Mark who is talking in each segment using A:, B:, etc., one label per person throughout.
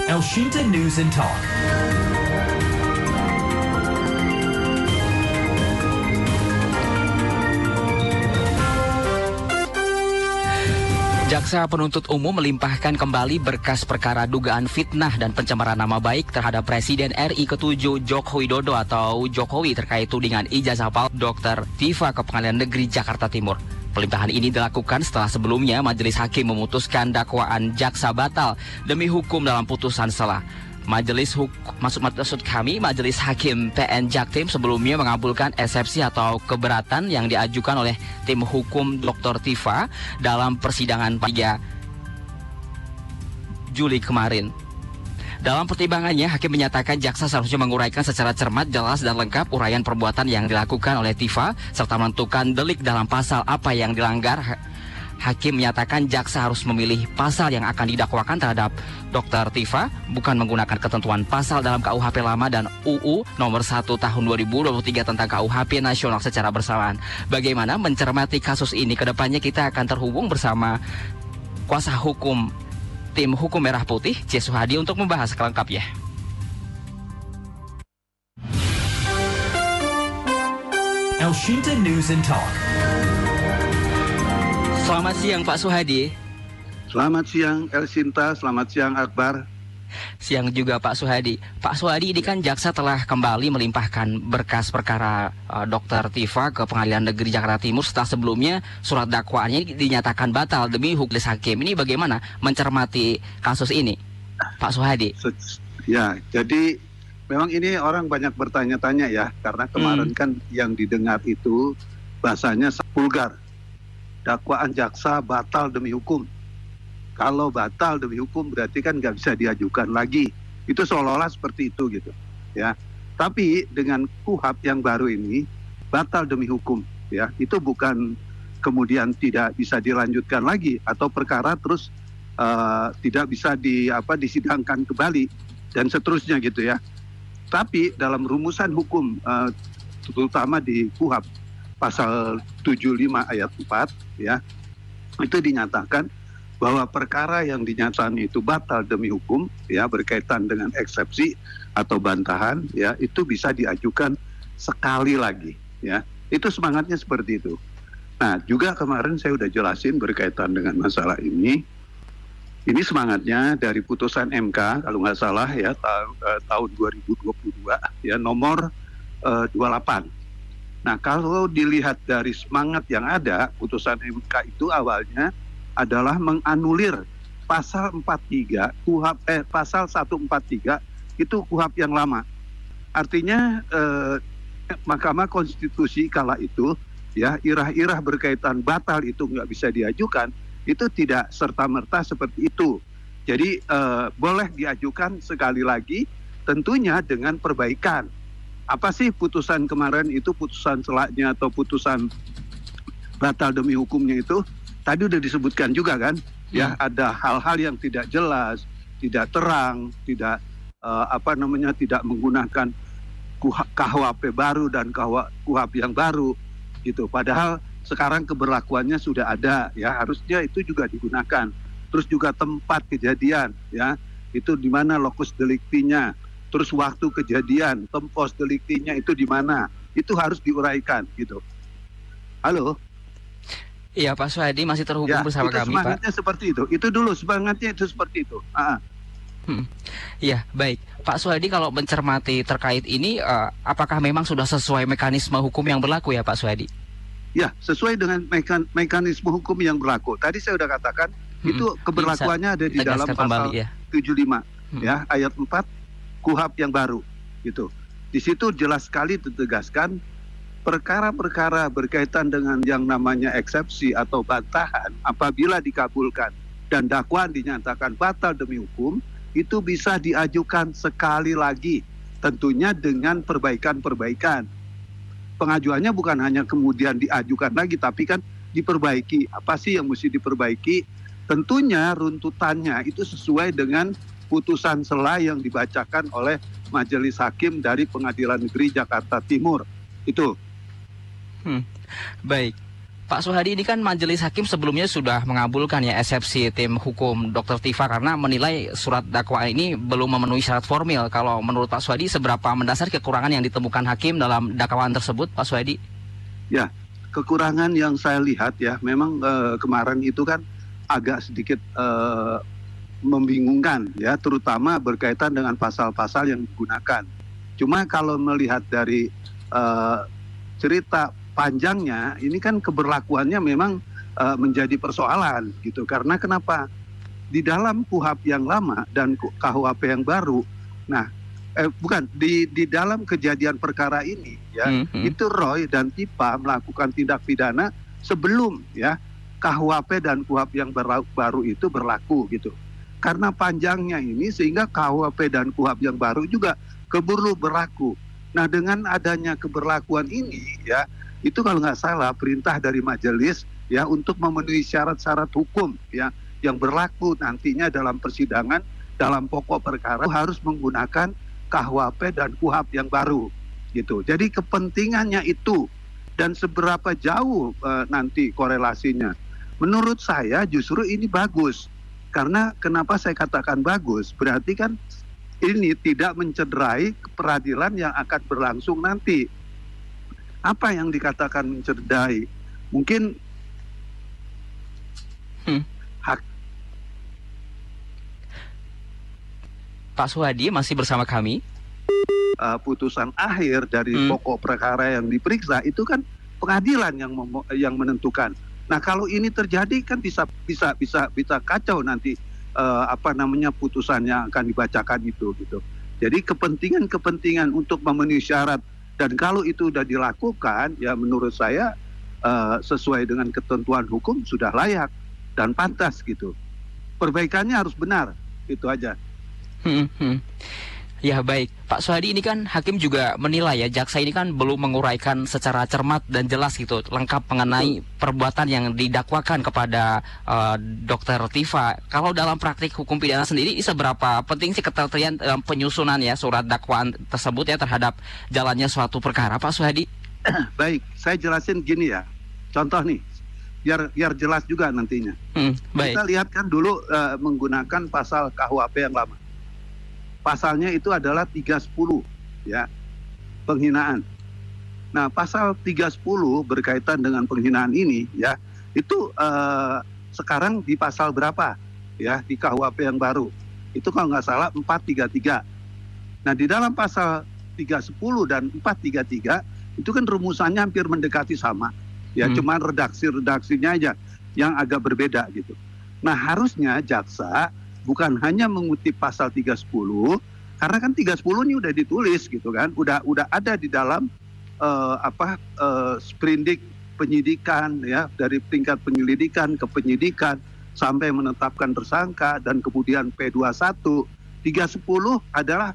A: Elshinta News and Talk.
B: Jaksa penuntut umum melimpahkan kembali berkas perkara dugaan fitnah dan pencemaran nama baik terhadap Presiden RI ke-7 Joko Widodo atau Jokowi terkait tudingan ijazah palsu Dr. Tifa ke Pengadilan Negeri Jakarta Timur. Pelimpahan ini dilakukan setelah sebelumnya majelis hakim memutuskan dakwaan jaksa batal demi hukum dalam putusan sela. Majelis Hakim PN Jaktim sebelumnya mengabulkan eksepsi atau keberatan yang diajukan oleh tim hukum Dr. Tifa dalam persidangan 3 Juli kemarin. Dalam pertimbangannya, hakim menyatakan jaksa seharusnya menguraikan secara cermat, jelas, dan lengkap uraian perbuatan yang dilakukan oleh Tifa serta menentukan delik dalam pasal apa yang dilanggar. Hakim menyatakan jaksa harus memilih pasal yang akan didakwakan terhadap Dr. Tifa, bukan menggunakan ketentuan pasal dalam KUHP lama dan UU nomor 1 tahun 2023 tentang KUHP nasional secara bersamaan. Bagaimana mencermati kasus ini ke depannya, kita akan terhubung bersama kuasa hukum tim hukum Merah Putih, C. Suhadi, untuk membahas selengkapnya.
A: Elshinta News and Talk.
B: Selamat siang Pak Suhadi.
C: Selamat siang Elshinta, selamat siang Akbar.
B: Siang juga Pak Suhadi. Pak Suhadi, ini kan jaksa telah kembali melimpahkan berkas perkara Dr. Tifa ke Pengadilan Negeri Jakarta Timur setelah sebelumnya surat dakwaannya dinyatakan batal demi hukum hakim. Ini bagaimana mencermati kasus ini, Pak Suhadi?
C: Ya, jadi memang ini orang banyak bertanya-tanya ya, karena kemarin kan yang didengar itu bahasanya vulgar. Dakwaan jaksa batal demi hukum. Kalau batal demi hukum berarti kan nggak bisa diajukan lagi. Itu seolah-olah seperti itu gitu, ya. Tapi dengan KUHP yang baru ini batal demi hukum, ya. Itu bukan kemudian tidak bisa dilanjutkan lagi atau perkara terus tidak bisa disidangkan kembali dan seterusnya gitu ya. Tapi dalam rumusan hukum terutama di KUHP pasal 75 ayat 4 ya, itu dinyatakan bahwa perkara yang dinyatakan itu batal demi hukum ya, berkaitan dengan eksepsi atau bantahan ya, itu bisa diajukan sekali lagi ya. Itu semangatnya seperti itu. Nah, juga kemarin saya udah jelasin berkaitan dengan masalah ini. Ini semangatnya dari putusan MK kalau nggak salah ya, tahun 2022 ya, nomor 28. Nah, kalau dilihat dari semangat yang ada, putusan MK itu awalnya adalah menganulir pasal 43 KUHP, pasal 143 itu KUHP yang lama. Artinya Mahkamah Konstitusi kala itu ya, irah-irah berkaitan batal itu nggak bisa diajukan, itu tidak serta-merta seperti itu. Jadi boleh diajukan sekali lagi, tentunya dengan perbaikan. Apa sih putusan kemarin itu, putusan selaknya atau putusan batal demi hukumnya itu? Tadi udah disebutkan juga kan, ya, ada hal-hal yang tidak jelas, tidak terang, tidak tidak menggunakan KUHP baru dan KUHP yang baru gitu. Padahal sekarang keberlakuannya sudah ada ya, harusnya itu juga digunakan. Terus juga tempat kejadian ya, itu di mana lokus deliktinya. Terus waktu kejadian, tempos deliktinya itu di mana, itu harus diuraikan gitu. Halo?
B: Iya, Pak Suhadi masih terhubung bersama kami, Pak.
C: Semangatnya seperti itu. Itu dulu semangatnya itu seperti itu.
B: Iya, baik. Pak Suhadi, kalau mencermati terkait ini, apakah memang sudah sesuai mekanisme hukum yang berlaku ya, Pak Suhadi?
C: Ya, sesuai dengan mekanisme hukum yang berlaku. Tadi saya sudah katakan itu keberlakuannya ada di dalam pasal 75 ya, ayat 4 KUHP yang baru gitu. Di situ jelas sekali ditegaskan perkara-perkara berkaitan dengan yang namanya eksepsi atau bantahan apabila dikabulkan dan dakwaan dinyatakan batal demi hukum, itu bisa diajukan sekali lagi, tentunya dengan perbaikan-perbaikan. Pengajuannya bukan hanya kemudian diajukan lagi, tapi kan diperbaiki. Apa sih yang mesti diperbaiki? Tentunya runtutannya itu sesuai dengan putusan sela yang dibacakan oleh Majelis Hakim dari Pengadilan Negeri Jakarta Timur. Itu.
B: Baik. Pak Suhadi, ini kan majelis hakim sebelumnya sudah mengabulkan ya eksepsi tim hukum Dr. Tifa karena menilai surat dakwaan ini belum memenuhi syarat formil. Kalau menurut Pak Suhadi, seberapa mendasar kekurangan yang ditemukan hakim dalam dakwaan tersebut, Pak Suhadi?
C: Ya, kekurangan yang saya lihat ya, memang kemarin itu kan agak sedikit membingungkan ya, terutama berkaitan dengan pasal-pasal yang digunakan. Cuma kalau melihat dari cerita panjangnya, ini kan keberlakuannya memang menjadi persoalan gitu. Karena kenapa? Di dalam KUHP yang lama dan KUHP yang baru, nah bukan di dalam kejadian perkara ini ya, itu Roy dan Tipa melakukan tindak pidana sebelum ya KUHP dan KUHP yang baru itu berlaku gitu. Karena panjangnya ini sehingga KUHP dan KUHP yang baru juga keburu berlaku. Nah, dengan adanya keberlakuan ini ya, itu kalau nggak salah perintah dari majelis ya untuk memenuhi syarat-syarat hukum ya yang berlaku nantinya dalam persidangan dalam pokok perkara harus menggunakan KUHP dan KUHP yang baru gitu. Jadi kepentingannya itu dan seberapa jauh nanti korelasinya. Menurut saya justru ini bagus. Karena kenapa saya katakan bagus? Berarti kan ini tidak mencederai peradilan yang akan berlangsung nanti. Apa yang dikatakan mencederai? Mungkin hak.
B: Pak Suhadi masih bersama kami.
C: Putusan akhir dari pokok perkara yang diperiksa itu kan pengadilan yang menentukan. Nah, kalau ini terjadi kan bisa kacau nanti putusan yang akan dibacakan itu gitu. Jadi kepentingan untuk memenuhi syarat. Dan kalau itu sudah dilakukan, ya menurut saya sesuai dengan ketentuan hukum sudah layak dan pantas gitu. Perbaikannya harus benar, itu aja.
B: Ya baik, Pak Suhadi, ini kan hakim juga menilai ya jaksa ini kan belum menguraikan secara cermat dan jelas gitu lengkap mengenai perbuatan yang didakwakan kepada Dr. Tifa. Kalau dalam praktik hukum pidana sendiri, seberapa penting sih ketelitian dalam penyusunan ya surat dakwaan tersebut ya terhadap jalannya suatu perkara, Pak Suhadi?
C: Baik, saya jelasin gini ya. Contoh nih, biar jelas juga nantinya.
B: Baik.
C: Kita lihat kan dulu menggunakan pasal KUHP yang lama. Pasalnya itu adalah 310 ya, penghinaan. Nah, pasal 310 berkaitan dengan penghinaan ini ya, itu sekarang di pasal berapa ya di KUHP yang baru? Itu kalau nggak salah 433. Nah, di dalam pasal 310 dan 433 itu kan rumusannya hampir mendekati sama. Ya, cuman redaksinya aja yang agak berbeda gitu. Nah, harusnya jaksa bukan hanya mengutip pasal 310, karena kan 310 ini udah ditulis gitu kan, udah ada di dalam sprindik penyidikan ya, dari tingkat penyelidikan ke penyidikan sampai menetapkan tersangka dan kemudian P21. 310 adalah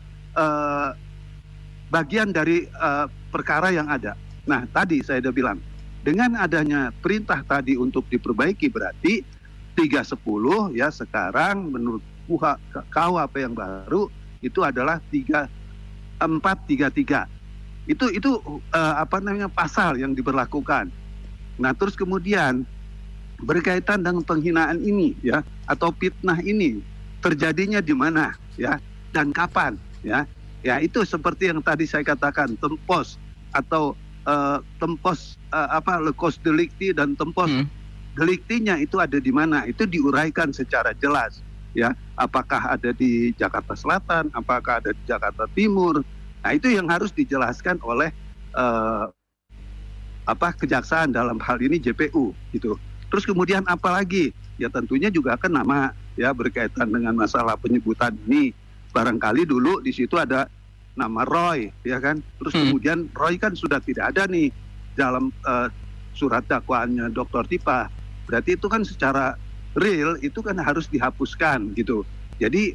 C: bagian dari perkara yang ada. Nah, tadi saya sudah bilang, dengan adanya perintah tadi untuk diperbaiki berarti 310 ya sekarang menurut KUHP yang baru itu adalah 433. Itu pasal yang diberlakukan. Nah, terus kemudian berkaitan dengan penghinaan ini ya atau fitnah ini terjadinya di mana ya dan kapan ya. Ya, itu seperti yang tadi saya katakan, tempos atau lekos delikti dan tempos deliktinya itu ada di mana, itu diuraikan secara jelas ya, apakah ada di Jakarta Selatan, apakah ada di Jakarta Timur. Nah, itu yang harus dijelaskan oleh kejaksaan, dalam hal ini JPU gitu. Terus kemudian apa lagi? Ya tentunya juga kan nama ya berkaitan dengan masalah penyebutan ini. Barangkali dulu di situ ada nama Roy ya kan. Terus kemudian Roy kan sudah tidak ada nih dalam surat dakwaannya Dr. Tipa. Berarti itu kan secara real itu kan harus dihapuskan gitu. Jadi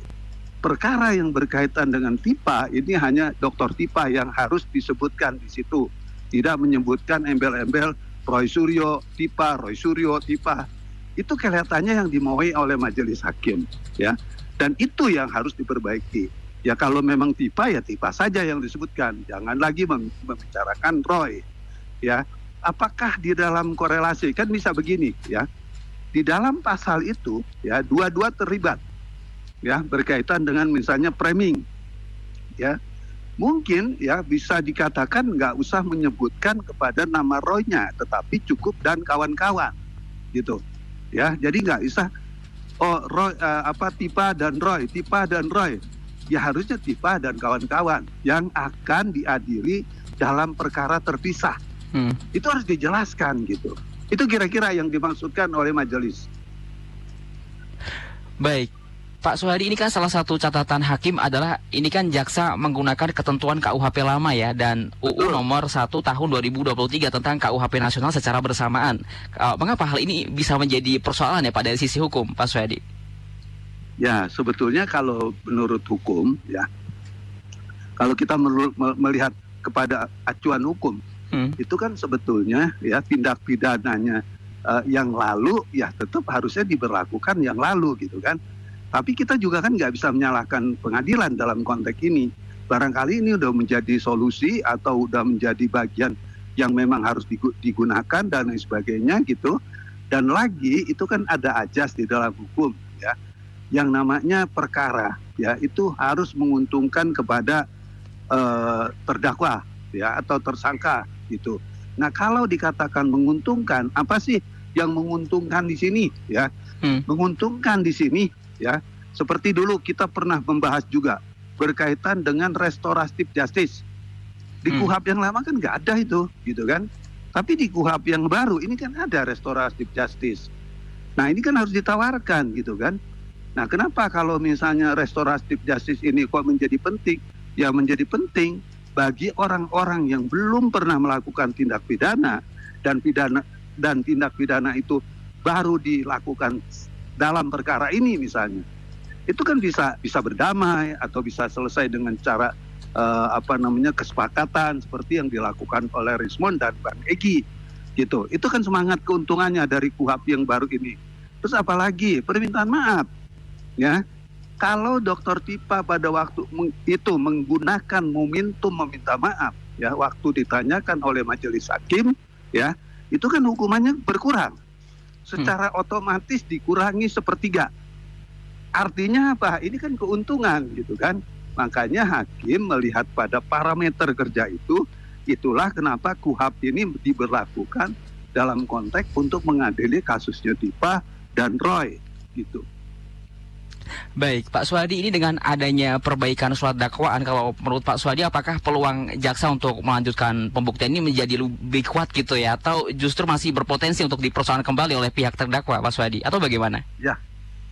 C: perkara yang berkaitan dengan Tipa ini hanya Dr. Tipa yang harus disebutkan di situ. Tidak menyebutkan embel-embel Roy Suryo, Tipa, Roy Suryo, Tipa. Itu kelihatannya yang dimauai oleh majelis hakim ya. Dan itu yang harus diperbaiki. Ya kalau memang Tipa ya Tipa saja yang disebutkan. Jangan lagi membicarakan Roy ya. apakah di dalam korelasi, kan bisa begini ya, di dalam pasal itu ya dua-dua terlibat ya berkaitan dengan misalnya framing ya, mungkin ya bisa dikatakan nggak usah menyebutkan kepada nama Roy-nya, tetapi cukup dan kawan-kawan gitu ya. Jadi nggak bisa Roy Tipa dan Roy ya, harusnya Tipa dan kawan-kawan yang akan diadili dalam perkara terpisah. Itu harus dijelaskan gitu. Itu kira-kira yang dimaksudkan oleh majelis.
B: Baik, Pak Suhadi, ini kan salah satu catatan hakim adalah ini kan jaksa menggunakan ketentuan KUHP lama ya, dan UU nomor 1 tahun 2023 tentang KUHP nasional secara bersamaan. Mengapa hal ini bisa menjadi persoalan ya Pak dari sisi hukum, Pak Suhadi?
C: Ya, sebetulnya kalau menurut hukum ya, kalau kita melihat kepada acuan hukum, itu kan sebetulnya ya tindak pidananya yang lalu ya tetap harusnya diberlakukan yang lalu gitu kan. Tapi kita juga kan nggak bisa menyalahkan pengadilan dalam konteks ini. Barangkali ini udah menjadi solusi atau udah menjadi bagian yang memang harus digunakan dan lain sebagainya gitu. Dan lagi itu kan ada ajas di dalam hukum ya, yang namanya perkara ya itu harus menguntungkan kepada terdakwa ya atau tersangka gitu. Nah kalau dikatakan menguntungkan, apa sih yang menguntungkan di sini ya? Menguntungkan di sini ya, seperti dulu kita pernah membahas juga berkaitan dengan restoratif justice. Di KUHP yang lama kan nggak ada itu, gitu kan? Tapi di KUHP yang baru ini kan ada restoratif justice. Nah ini kan harus ditawarkan, gitu kan? Nah kenapa kalau misalnya restoratif justice ini kok menjadi penting? Ya menjadi penting bagi orang-orang yang belum pernah melakukan tindak pidana dan tindak pidana itu baru dilakukan dalam perkara ini misalnya, itu kan bisa berdamai atau bisa selesai dengan cara kesepakatan seperti yang dilakukan oleh Rismond dan Bang Egy gitu. Itu kan semangat keuntungannya dari KUHP yang baru ini. Terus apalagi permintaan maaf ya, kalau Dr. Tipa pada waktu itu menggunakan momentum meminta maaf ya, waktu ditanyakan oleh majelis hakim ya, itu kan hukumannya berkurang. Secara otomatis dikurangi 1/3. Artinya apa? Ini kan keuntungan gitu kan. Makanya hakim melihat pada parameter kerja itu, itulah kenapa KUHP ini diberlakukan dalam konteks untuk mengadili kasusnya Tipa dan Roy gitu.
B: Baik, Pak Suhadi, ini dengan adanya perbaikan surat dakwaan, kalau menurut Pak Suhadi apakah peluang jaksa untuk melanjutkan pembuktian ini menjadi lebih kuat gitu ya, atau justru masih berpotensi untuk dipersoalkan kembali oleh pihak terdakwa, Pak Suhadi, atau bagaimana?
C: Ya,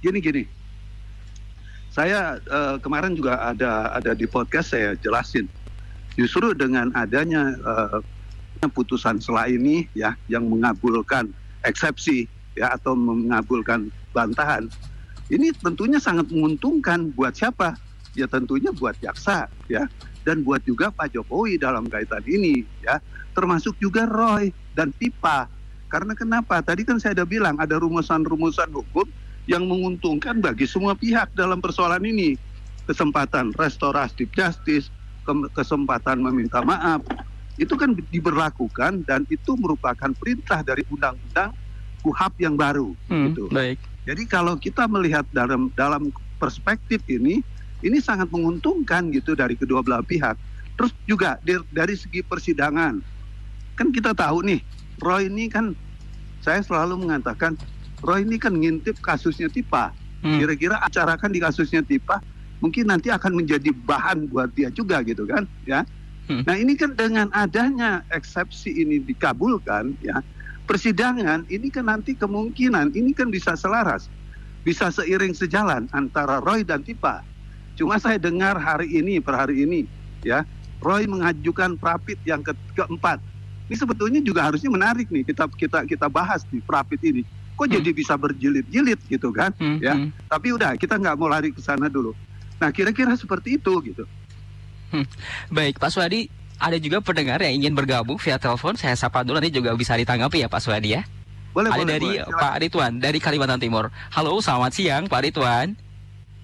C: gini. Saya kemarin juga ada di podcast saya jelasin, justru dengan adanya putusan setelah ini ya, yang mengabulkan eksepsi ya atau mengabulkan bantahan. Ini tentunya sangat menguntungkan buat siapa? Ya tentunya buat jaksa ya, dan buat juga Pak Jokowi dalam kaitan ini ya, termasuk juga Roy dan Tipa. Karena kenapa? Tadi kan saya sudah bilang ada rumusan-rumusan hukum yang menguntungkan bagi semua pihak dalam persoalan ini. Kesempatan restoratif justice, kesempatan meminta maaf, itu kan diberlakukan dan itu merupakan perintah dari undang-undang KUHP yang baru gitu.
B: Baik.
C: Jadi kalau kita melihat dalam perspektif ini sangat menguntungkan gitu dari kedua belah pihak. Terus juga dari segi persidangan, kan kita tahu nih, Roy ini kan, saya selalu mengatakan, Roy ini kan ngintip kasusnya Tipa. Kira-kira acarakan di kasusnya Tipa, mungkin nanti akan menjadi bahan buat dia juga gitu kan, ya. Nah ini kan dengan adanya eksepsi ini dikabulkan, ya. Persidangan ini kan nanti kemungkinan ini kan bisa selaras, bisa seiring sejalan antara Roy dan Tipa. Cuma saya dengar per hari ini ya, Roy mengajukan prapit yang keempat. Ini sebetulnya juga harusnya menarik nih kita bahas di prapit ini. Kok jadi bisa berjilid-jilid gitu kan? Ya, tapi udah kita nggak mau lari ke sana dulu. Nah kira-kira seperti itu gitu.
B: Baik, Pak Suhadi. Ada juga pendengar yang ingin bergabung via telepon. Saya sapa dulu, nanti juga bisa ditanggapi ya Pak Suhadi ya.
C: Boleh.
B: Dari Pak Ridwan dari Kalimantan Timur. Halo, selamat siang Pak Ridwan.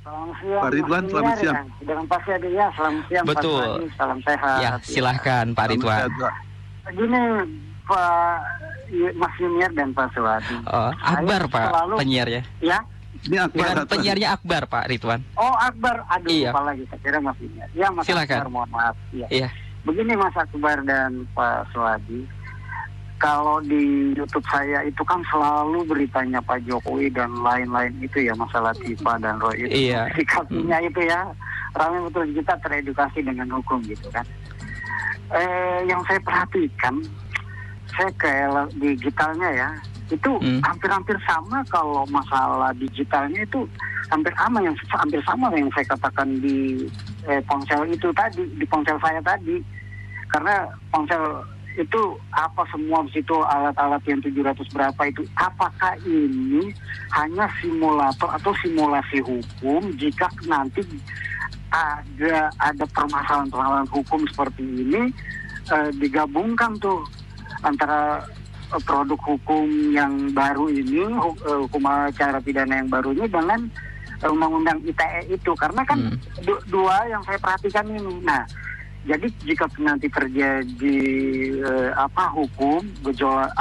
D: Selamat siang.
C: Pak Ridwan, selamat siang.
D: Dengan Pak Suhadi ya, selamat siang.
B: Betul.
D: Pak Suhadi, salam sehat.
B: Ya, silahkan Pak Ridwan.
D: Begini, Pak Mas Yuniar dan Pak Suwadi.
B: Oh, Akbar Pak
D: selalu,
B: penyiarnya.
D: Ya.
C: Ini Akbar.
B: Penyiarnya Akbar Pak Ridwan.
D: Oh, Akbar. Aduh,
B: Iya.
D: lupa lagi. Saya kira Mas Yuniar. Ya, Mas
B: Silakan.
D: Akbar, mohon maaf. Ya.
B: Iya.
D: Begini Mas Akbar dan Pak Suwadi. Kalau di YouTube saya itu kan selalu beritanya Pak Jokowi dan lain-lain itu ya, masalah Tifa dan Roy itu.
B: Iya.
D: Sikapnya itu ya, ramai betul, kita teredukasi dengan hukum gitu kan. Yang saya perhatikan, saya kayak digitalnya ya, itu hampir-hampir sama. Kalau masalah digitalnya itu hampir sama yang saya katakan di ponsel itu tadi, di ponsel saya tadi. Karena ponsel itu apa semua di situ, alat-alat yang 700 berapa itu, apakah ini hanya simulator atau simulasi hukum jika nanti ada permasalahan hukum seperti ini, digabungkan tuh antara produk hukum yang baru ini, hukum acara pidana yang baru ini dengan undang-undang ITE itu, karena kan dua yang saya perhatikan ini. Nah, jadi jika nanti terjadi hukum gejolak,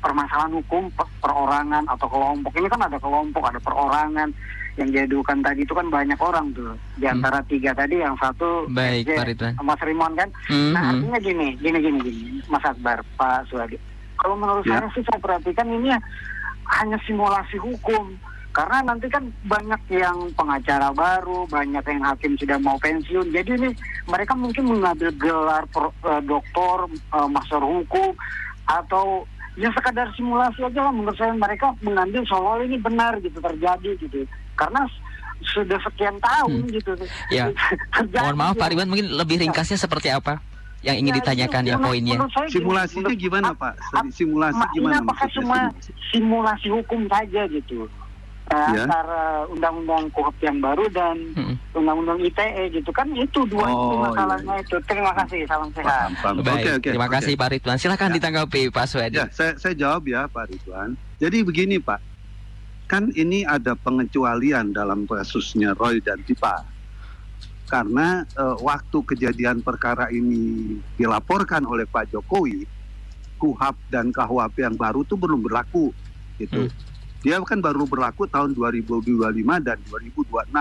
D: permasalahan hukum perorangan atau kelompok, ini kan ada kelompok, ada perorangan. Yang diadukan tadi itu kan banyak orang tuh, di antara tiga tadi, yang satu
B: Baik, Pak Ridwan.
D: Mas Rimon kan. Nah, artinya gini Mas Akbar, Pak Suwadi, kalau menurut saya sih, saya perhatikan ini hanya simulasi hukum. Karena nanti kan banyak yang pengacara baru, banyak yang hakim sudah mau pensiun. Jadi ini mereka mungkin mengambil gelar doktor, master hukum, atau ya sekadar simulasi aja lah. Menurut saya mereka mengambil soal ini benar gitu, terjadi gitu. Karena sudah sekian tahun gitu.
B: Ya.
D: Terjadi,
B: Mohon maaf
D: ya.
B: Pak Ridwan, mungkin lebih ringkasnya seperti apa yang ingin ditanyakan ya poinnya?
C: Simulasinya gimana Pak? Simulasi gimana?
D: Ini apakah cuma simulasi hukum saja gitu? Antara undang-undang KUHP yang baru dan undang-undang ITE gitu kan, itu dua itu masalahnya itu. Terima kasih, salam sehat.
B: Baik, terima kasih Pak Ridwan. Silakan ditanggapi Pak Suwadi.
C: Ya, saya jawab ya Pak Ridwan. Jadi begini Pak, kan ini ada pengecualian dalam kasusnya Roy dan Tifa. Karena waktu kejadian perkara ini dilaporkan oleh Pak Jokowi, KUHP dan KUHP yang baru itu belum berlaku gitu. Dia kan baru berlaku tahun 2025 dan 2026.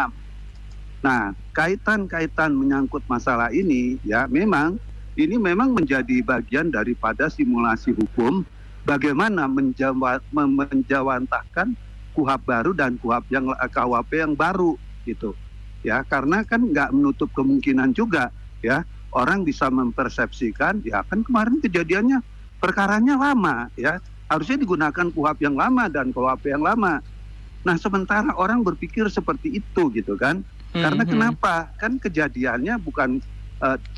C: Nah, kaitan menyangkut masalah ini, ya memang menjadi bagian daripada simulasi hukum, bagaimana menjawantahkan KUHP baru dan KUHP yang baru gitu. Ya, karena kan nggak menutup kemungkinan juga ya, orang bisa mempersepsikan, ya kan kemarin kejadiannya perkaranya lama ya, harusnya digunakan KUHP yang lama dan KUHP yang lama. Nah, sementara orang berpikir seperti itu gitu kan. Karena kenapa? Kan kejadiannya bukan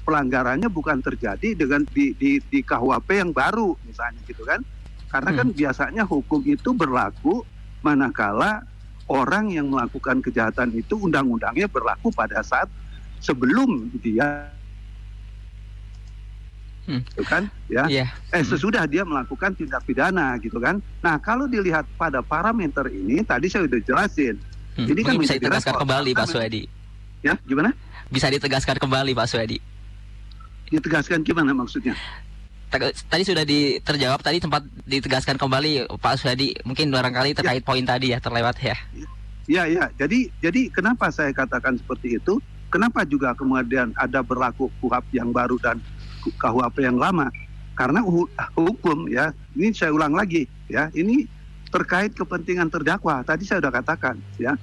C: pelanggarannya bukan terjadi dengan di KUHP yang baru misalnya gitu kan. Karena kan biasanya hukum itu berlaku manakala orang yang melakukan kejahatan itu undang-undangnya berlaku pada saat sebelum dia gitu kan ya, sesudah dia melakukan tindak pidana gitu kan. Nah, kalau dilihat pada parameter ini tadi saya udah jelasin. Ini kan
B: bisa ditegaskan kembali Pak Suwadi.
C: Ya, gimana?
B: Bisa ditegaskan kembali Pak Suwadi.
C: Ditegaskan gimana maksudnya?
B: Tadi sudah terjawab, tadi tempat ditegaskan kembali Pak Suwadi. Mungkin barangkali terkait poin tadi ya, terlewat ya.
C: Ya. Jadi kenapa saya katakan seperti itu? Kenapa juga kemudian ada berlaku KUHP yang baru dan KUHP yang lama? Karena hukum ya, ini saya ulang lagi ya, ini terkait kepentingan terdakwa. Tadi saya sudah katakan ya,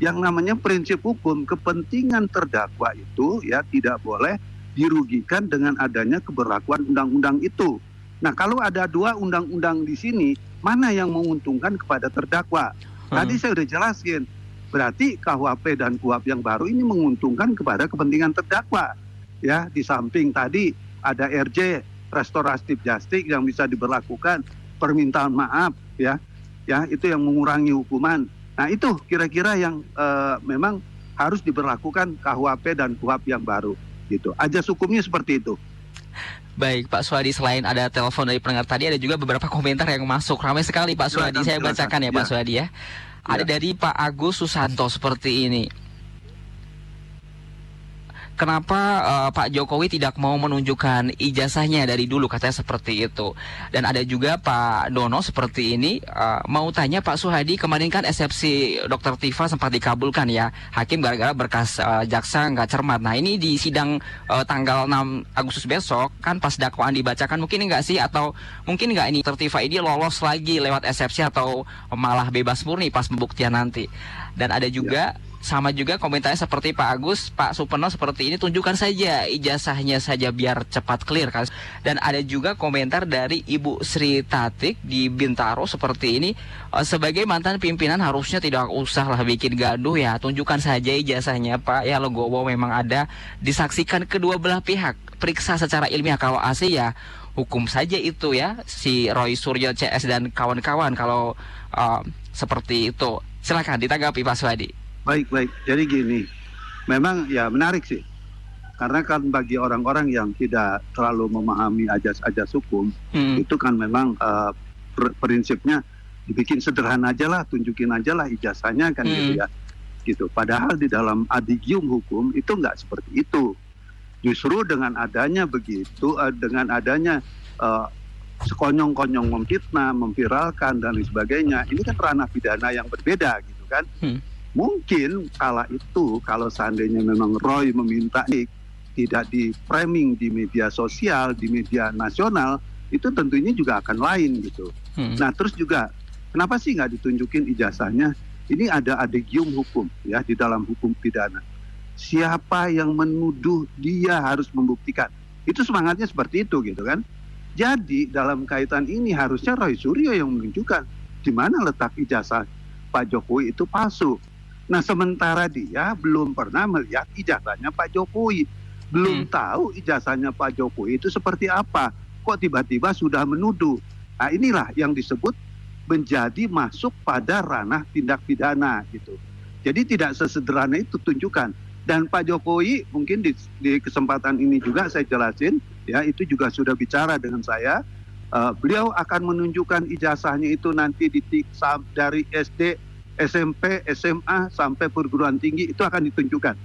C: yang namanya prinsip hukum, kepentingan terdakwa itu ya tidak boleh dirugikan dengan adanya keberlakuan undang-undang itu. Nah, kalau ada dua undang-undang di sini, mana yang menguntungkan kepada terdakwa? Tadi saya sudah jelasin. Berarti KUHP dan KUHP yang baru ini menguntungkan kepada kepentingan terdakwa. Ya, di samping tadi ada RJ, restoratif justice, yang bisa diberlakukan, permintaan maaf ya itu yang mengurangi hukuman. Nah, itu kira-kira yang memang harus diberlakukan KUHP dan KUHP yang baru gitu. Ajas hukumnya seperti itu.
B: Baik Pak Suwadi, selain ada telepon dari pendengar tadi, ada juga beberapa komentar yang masuk. Ramai sekali Pak Suwadi, saya bacakan ya Pak Suwadi ya. Ada dari Pak Agus Susanto seperti ini. kenapa Pak Jokowi tidak mau menunjukkan ijazahnya dari dulu, katanya seperti itu. Dan ada juga Pak Dono seperti ini, mau tanya Pak Suhadi, kemarin kan eksepsi Dr. Tifa sempat dikabulkan ya, hakim gara-gara berkas jaksa nggak cermat. Nah ini di sidang tanggal 6 Agustus besok, kan pas dakwaan dibacakan, mungkin nggak sih, atau mungkin nggak ini Dr. Tifa ini lolos lagi lewat eksepsi atau malah bebas murni pas pembuktian nanti. Dan ada juga sama juga komentarnya seperti Pak Agus, Pak Supeno seperti ini, tunjukkan saja ijazahnya saja biar cepat clear kan. Dan ada juga komentar dari Ibu Sri Tatik di Bintaro seperti ini, sebagai mantan pimpinan harusnya tidak usah lah bikin gaduh ya, tunjukkan saja ijazahnya Pak, ya logowo memang ada, disaksikan kedua belah pihak, periksa secara ilmiah, kalau AC ya hukum saja itu ya, si Roy Suryo CS dan kawan-kawan kalau seperti itu. Silakan ditanggapi Pak Suhadi.
C: Baik. Jadi gini, memang ya menarik sih. Karena kan bagi orang-orang yang tidak terlalu memahami ajas-ajas hukum, itu kan memang prinsipnya dibikin sederhana aja lah, tunjukin aja lah ijazahnya kan gitu ya. Gitu. Padahal di dalam adigium hukum itu nggak seperti itu. Justru dengan adanya begitu, dengan adanya sekonyong-konyong memfitnah, memviralkan dan lain sebagainya, ini kan ranah pidana yang berbeda gitu kan. Mungkin kalau seandainya memang Roy meminta tidak di framing di media sosial, di media nasional, itu tentunya juga akan lain gitu. Nah terus juga kenapa sih nggak ditunjukin ijazahnya? Ini ada adigium hukum ya di dalam hukum pidana. Siapa yang menuduh dia harus membuktikan. Itu semangatnya seperti itu gitu kan. Jadi dalam kaitan ini harusnya Roy Suryo yang menunjukkan di mana letak ijazah Pak Jokowi itu palsu. Nah sementara dia belum pernah melihat ijazahnya Pak Jokowi, belum tahu ijazahnya Pak Jokowi itu seperti apa, kok tiba-tiba sudah menuduh. Nah inilah yang disebut menjadi masuk pada ranah tindak pidana gitu. Jadi tidak sesederhana itu tunjukkan. Dan Pak Jokowi mungkin di kesempatan ini juga saya jelasin, ya itu juga sudah bicara dengan saya. Beliau akan menunjukkan ijazahnya itu nanti dari SD, SMP, SMA sampai perguruan tinggi itu akan ditunjukkan.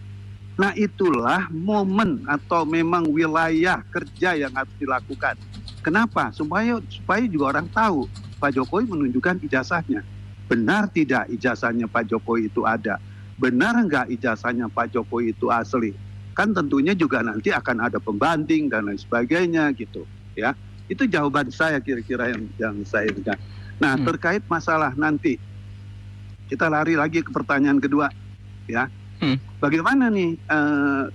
C: Nah itulah momen atau memang wilayah kerja yang harus dilakukan. Kenapa? Supaya juga orang tahu Pak Jokowi menunjukkan ijazahnya. Benar tidak ijazahnya Pak Jokowi itu ada? Benar enggak ijazahnya Pak Jokowi itu asli? Kan tentunya juga nanti akan ada pembanding dan lain sebagainya gitu. Ya, itu jawaban saya kira-kira yang saya ingat. Nah terkait masalah nanti. Kita lari lagi ke pertanyaan kedua, ya. Bagaimana nih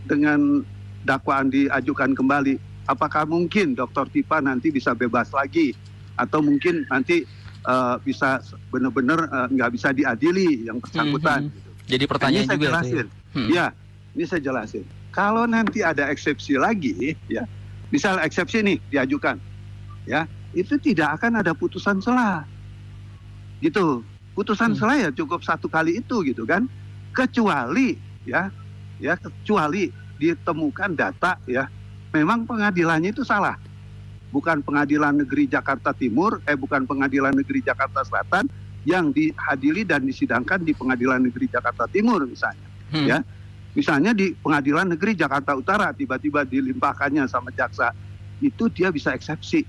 C: dengan dakwaan diajukan kembali? Apakah mungkin Dr. Tifa nanti bisa bebas lagi, atau mungkin nanti bisa benar-benar nggak bisa diadili yang bersangkutan? Gitu.
B: Jadi pertanyaan
C: ini
B: juga.
C: Saya jelasin. Ya, ini saya jelasin. Kalau nanti ada eksepsi lagi, ya, misal eksepsi nih diajukan, ya, itu tidak akan ada putusan selah, gitu. Putusan selah ya cukup satu kali itu gitu kan, kecuali kecuali ditemukan data ya memang pengadilannya itu salah, bukan pengadilan negeri Jakarta Timur, bukan pengadilan negeri Jakarta Selatan yang dihadiri dan disidangkan di pengadilan negeri Jakarta Timur misalnya, ya misalnya di pengadilan negeri Jakarta Utara tiba-tiba dilimpahkannya sama jaksa, itu dia bisa eksepsi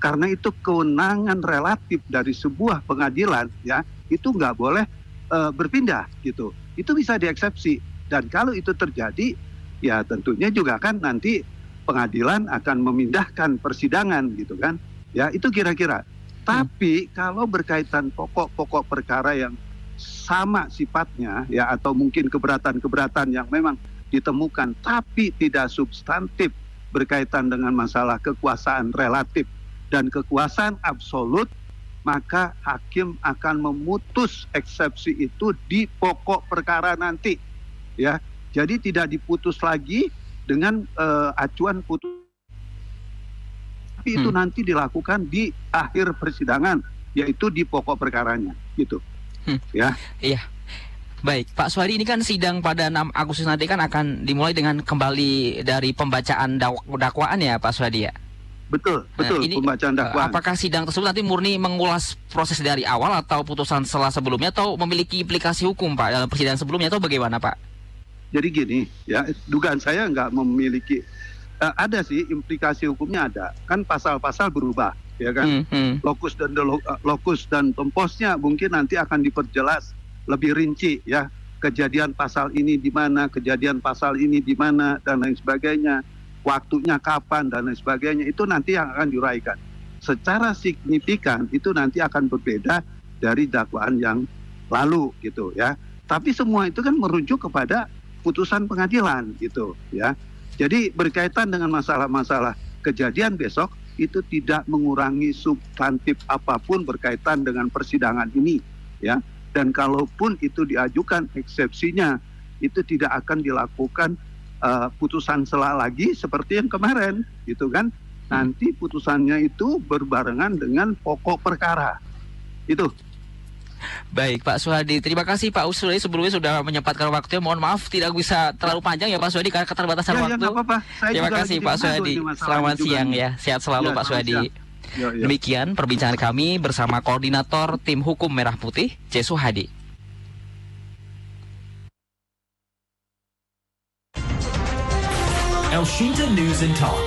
C: karena itu kewenangan relatif dari sebuah pengadilan ya. Itu nggak boleh berpindah gitu. Itu bisa dieksepsi. Dan kalau itu terjadi, ya tentunya juga kan nanti pengadilan akan memindahkan persidangan gitu kan. Ya itu kira-kira. Tapi kalau berkaitan pokok-pokok perkara yang sama sifatnya ya, atau mungkin keberatan-keberatan yang memang ditemukan tapi tidak substantif berkaitan dengan masalah kekuasaan relatif dan kekuasaan absolut, maka hakim akan memutus eksepsi itu di pokok perkara nanti, ya. Jadi tidak diputus lagi dengan acuan putus, tapi itu nanti dilakukan di akhir persidangan, yaitu di pokok perkaranya, gitu. Ya.
B: Iya. Baik, Pak Suhadi, ini kan sidang pada 6 Agustus nanti kan akan dimulai dengan kembali dari pembacaan dakwaan ya, Pak Suhadi ya.
C: Betul,
B: ini,
C: pembacaan dakwaan.
B: Apakah sidang tersebut nanti murni mengulas proses dari awal atau putusan setelah sebelumnya, atau memiliki implikasi hukum Pak dalam persidangan sebelumnya, atau bagaimana Pak?
C: Jadi gini, ya, dugaan saya nggak memiliki, ada sih implikasi hukumnya ada. Kan pasal-pasal berubah, ya kan? Lokus dan temposnya mungkin nanti akan diperjelas lebih rinci, ya. Kejadian pasal ini di mana, kejadian pasal ini di mana, dan lain sebagainya. Waktunya kapan, dan lain sebagainya. Itu nanti yang akan diuraikan. Secara signifikan, itu nanti akan berbeda dari dakwaan yang lalu, gitu, ya. Tapi semua itu kan merujuk kepada putusan pengadilan gitu ya. Jadi berkaitan dengan masalah-masalah kejadian besok itu tidak mengurangi substantif apapun berkaitan dengan persidangan ini ya. Dan kalaupun itu diajukan eksepsinya itu tidak akan dilakukan putusan sela lagi seperti yang kemarin gitu kan. Nanti putusannya itu berbarengan dengan pokok perkara. Itu.
B: Baik Pak Suhadi, terima kasih Pak Suhadi sebelumnya sudah menyempatkan waktunya. Mohon maaf tidak bisa terlalu panjang ya Pak Suhadi karena keterbatasan waktu.
C: Ya, apa-apa.
B: Terima kasih Pak Suhadi. Selamat siang ya, sehat selalu Pak Suhadi. Demikian perbincangan kami bersama Koordinator Tim Hukum Merah Putih, C. Suhadi.
A: El Shinta News and Talk.